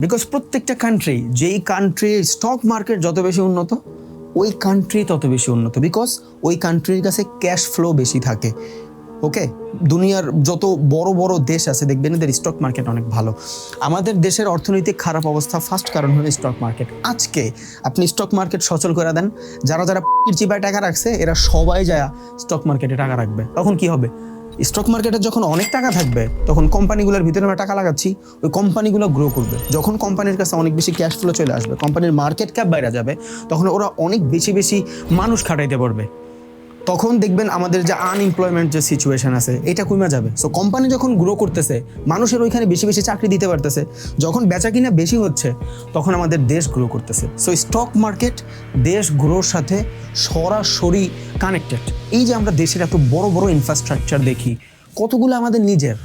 Because প্রত্যেকটা country, যেই country stock market যত বেশি উন্নত, ওই কান্ট্রি তত বেশি উন্নত, বিকজ ওই কান্ট্রির কাছে ক্যাশ ফ্লো বেশি থাকে। ওকে, দুনিয়ার যত বড় বড় দেশ আছে দেখবেন এদের স্টক মার্কেট অনেক ভালো। আমাদের দেশের অর্থনৈতিক খারাপ অবস্থা ফার্স্ট কারণ হলো স্টক মার্কেট। আজকে আপনি স্টক মার্কেট সচল করে দেন, যারা যারা চিপায় টাকা রাখছে এরা সবাই যায় স্টক মার্কেটে টাকা রাখবে। তখন কি হবে? স্টক মার্কেটে যখন অনেক টাকা থাকবে তখন কোম্পানিগুলোর ভিতরে আমরা টাকা লাগাচ্ছি, ওই কোম্পানিগুলো গ্রো করবে। যখন কোম্পানির কাছে অনেক বেশি ক্যাশ ফ্লো চলে আসবে, কোম্পানির মার্কেট ক্যাপ বাইরে যাবে, তখন ওরা অনেক বেশি বেশি মানুষ খাটাইতে পারবে। তখন দেখবেন আমাদের যে আনএমপ্লয়মেন্ট যে সিচুয়েশন আছে এটা কমে যাবে। সো কোম্পানি যখন গ্রো করতেছে, মানুষের ওইখানে বেশি বেশি চাকরি দিতে পারতেছে, যখন বেচা কিনা বেশি হচ্ছে, তখন আমাদের দেশ গ্রো করতেছে। সো স্টক মার্কেট দেশ গ্রোর সাথে সরাসরি কানেক্টেড। এই যে আমরা দেশের এত বড় বড় ইনফ্রাস্ট্রাকচার দেখি, কতগুলো আমাদের নিজের,